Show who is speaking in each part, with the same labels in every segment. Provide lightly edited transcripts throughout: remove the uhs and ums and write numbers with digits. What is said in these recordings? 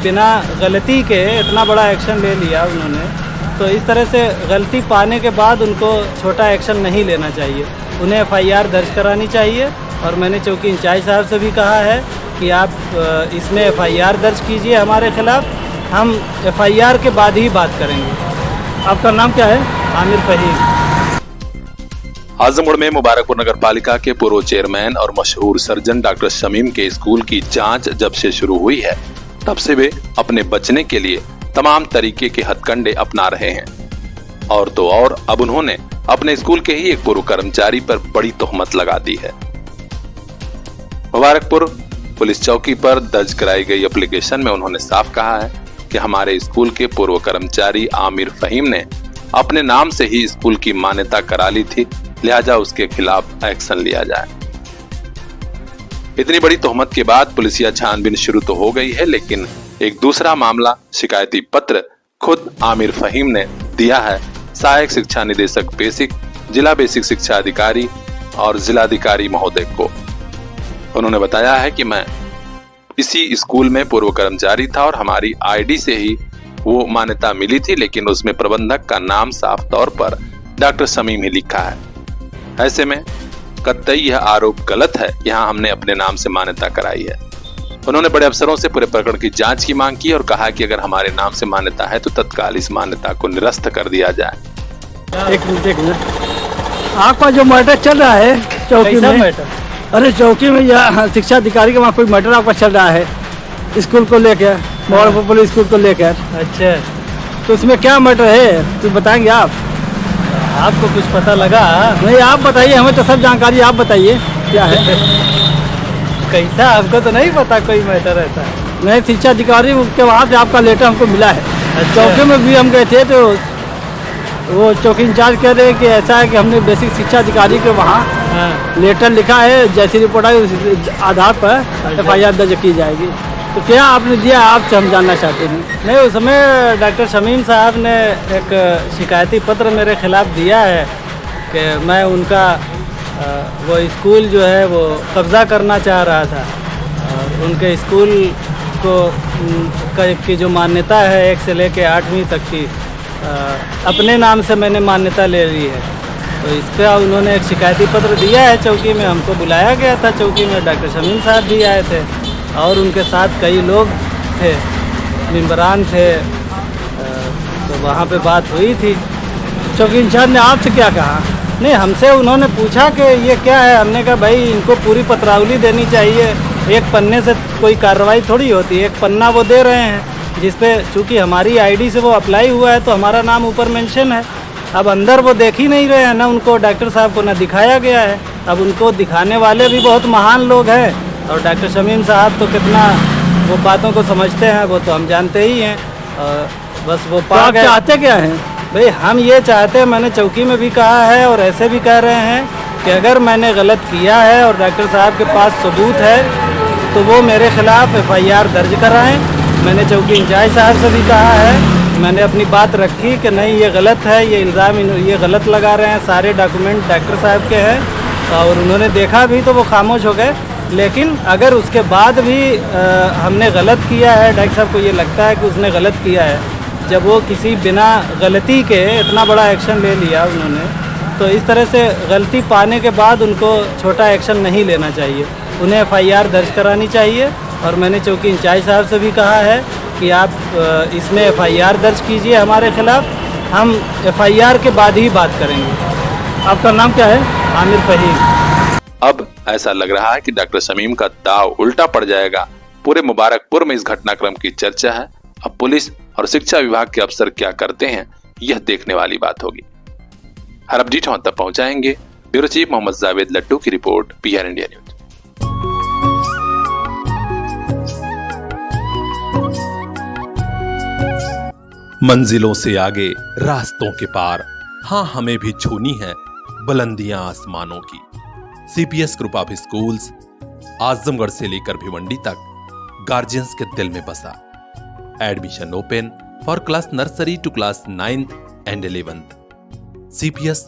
Speaker 1: बिना गलती के इतना बड़ा एक्शन ले लिया उन्होंने, तो इस तरह से गलती पाने के बाद उनको छोटा एक्शन नहीं लेना चाहिए। उन्हें एफआईआर दर्ज करानी चाहिए और मैंने चौकी इंचार्ज साहब से भी कहा है कि आप इसमें एफआईआर दर्ज कीजिए हमारे खिलाफ, हम एफआईआर के बाद ही बात करेंगे। आपका नाम क्या है? आमिर फहीम।
Speaker 2: आजमगढ़ में मुबारकपुर नगर पालिका के पूर्व चेयरमैन और मशहूर सर्जन डॉक्टर शमीम के स्कूल की जांच जब से शुरू हुई है, तब से वे अपने बचने के लिए तमाम तरीके के हथकंडे अपना रहे हैं। और तो और अब उन्होंने अपने स्कूल के ही एक पूर्व कर्मचारी पर बड़ी तोहमत लगा दी है। मुबारकपुर पुलिस चौकी पर दर्ज कराई गई एप्लीकेशन में उन्होंने साफ कहा है कि हमारे स्कूल के पूर्व कर्मचारी आमिर फहीम ने अपने नाम से ही स्कूल की मान्यता करा ली थी, लिहाजा उसके खिलाफ एक्शन लिया जाए। इतनी बड़ी तोहमत के बाद पुलिसिया छानबीन शुरू तो हो गई है, लेकिन एक दूसरा मामला शिकायती पत्र खुद आमिर फहीम ने दिया है सहायक शिक्षा निदेशक बेसिक, जिला बेसिक शिक्षा अधिकारी और जिलाधिकारी महोदय को। उन्होंने बताया है कि मैं इसी स्कूल में पूर्व कर्मचारी था और हमारी आईडी से ही वो मान्यता मिली थी, लेकिन उसमें प्रबंधक का नाम साफ तौर पर डॉक्टर शमीम ही लिखा है। ऐसे में कतई यह आरोप गलत है। यहाँ हमने अपने नाम से मान्यता कराई है। उन्होंने बड़े अफसरों से पूरे प्रकरण की जांच की मांग की और कहा कि अगर हमारे नाम से मान्यता है तो तत्काल इस मान्यता को निरस्त कर दिया जाए।
Speaker 3: एक मिनट, आपका जो मैटर चल रहा है चौकी में, अरे चौकी में या शिक्षा अधिकारी का वहाँ कोई मैटर आपका चल रहा है स्कूल को लेकर, मुबारकपुर पुलिस स्कूल को लेकर।
Speaker 1: अच्छा,
Speaker 3: तो उसमें क्या मैटर है तो बताएंगे आप?
Speaker 1: आपको कुछ पता लगा?
Speaker 3: नहीं, आप बताइए, हमें तो सब जानकारी आप बताइए क्या है।
Speaker 1: कैसा, आपको तो नहीं पता कोई मैटर ऐसा?
Speaker 3: नहीं, शिक्षा अधिकारी के वहाँ से आपका लेटर हमको मिला है।
Speaker 1: अच्छा।
Speaker 3: चौकी में भी हम गए थे तो वो चौकी इंचार्ज कह रहे हैं कि ऐसा है कि हमने बेसिक शिक्षा अधिकारी के वहाँ लेटर लिखा है, जैसी रिपोर्ट आई उस आधार पर एफआईआर दर्ज की जाएगी। तो क्या आपने दिया, आपसे हम जानना चाहते हैं।
Speaker 1: नहीं, उस समय डॉक्टर शमीम साहब ने एक शिकायती पत्र मेरे खिलाफ दिया है कि मैं उनका वो स्कूल जो है वो कब्ज़ा करना चाह रहा था और उनके स्कूल को की जो मान्यता है 1 से लेकर 8वीं तक की अपने नाम से मैंने मान्यता ले ली है। तो इस पर उन्होंने एक शिकायती पत्र दिया है चौकी में। हमको बुलाया गया था चौकी में, डॉक्टर शमीम साहब भी आए थे और उनके साथ कई लोग थे, मेंबरान थे। तो वहाँ पे बात हुई थी।
Speaker 3: चौकी इंचार्ज ने आपसे क्या कहा?
Speaker 1: नहीं, हमसे उन्होंने पूछा कि ये क्या है। हमने कहा भाई इनको पूरी पत्रावली देनी चाहिए, एक पन्ने से कोई कार्रवाई थोड़ी होती है। एक पन्ना वो दे रहे हैं जिसपे चूँकि हमारी आईडी से वो अप्लाई हुआ है तो हमारा नाम ऊपर मेंशन है। अब अंदर वो देख ही नहीं रहे हैं, ना उनको डॉक्टर साहब को ना दिखाया गया है। अब उनको दिखाने वाले भी बहुत महान लोग हैं और डॉक्टर शमीम साहब तो कितना वो बातों को समझते हैं वो तो हम जानते ही हैं। बस वो
Speaker 3: आप चाहते क्या हैं?
Speaker 1: भाई हम ये चाहते हैं, मैंने चौकी में भी कहा है और ऐसे भी कह रहे हैं कि अगर मैंने गलत किया है और डॉक्टर साहब के पास सबूत है तो वो मेरे खिलाफ एफआईआर दर्ज कराएं। मैंने चौकी इंचार्ज साहब से भी कहा है, मैंने अपनी बात रखी कि नहीं ये गलत है, ये इल्ज़ाम ये गलत लगा रहे हैं, सारे डॉक्यूमेंट डॉक्टर साहब के हैं। और उन्होंने देखा भी तो वो खामोश हो गए। लेकिन अगर उसके बाद भी हमने गलत किया है, डॉक्टर साहब को ये लगता है कि उसने गलत किया है, जब वो किसी बिना गलती के इतना बड़ा एक्शन ले लिया उन्होंने, तो इस तरह से गलती पाने के बाद उनको छोटा एक्शन नहीं लेना चाहिए। उन्हें एफआईआर दर्ज करानी चाहिए और मैंने चौकी इंचार्ज साहब से भी कहा है कि आप इसमें एफआईआर दर्ज कीजिए हमारे खिलाफ, हम एफआईआर के बाद ही बात करेंगे।
Speaker 3: आपका नाम क्या है?
Speaker 1: आमिर फहीम।
Speaker 2: अब ऐसा लग रहा है कि डॉक्टर शमीम का दाव उल्टा पड़ जाएगा। पूरे मुबारकपुर में इस घटनाक्रम की चर्चा है। अब पुलिस और शिक्षा विभाग के अफसर क्या करते हैं, यह देखने वाली बात होगी। हर अपडेट हम तक पहुंचाएंगे। ब्यूरो चीफ मोहम्मद जावेद लट्टू की रिपोर्ट, PR इंडिया न्यूज।
Speaker 4: मंजिलों से आगे रास्तों के पार, हाँ हमें भी छूनी है बुलंदियां आसमानों की। CPS group of schools Azamgarh से लेकर भिवंडी तक गार्जियंस के दिल में बसा। Admission open for class nursery to class 9th and 11th। CPS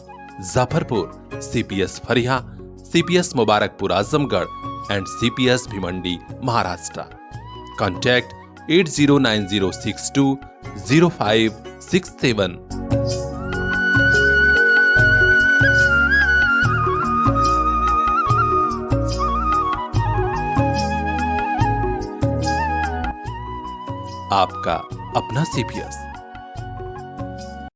Speaker 4: Jafarpur, CPS Fariya, CPS Mubarakpur Azamgarh and CPS Bhiwandi Maharashtra. Contact 8090620567। आपका अपना CPS।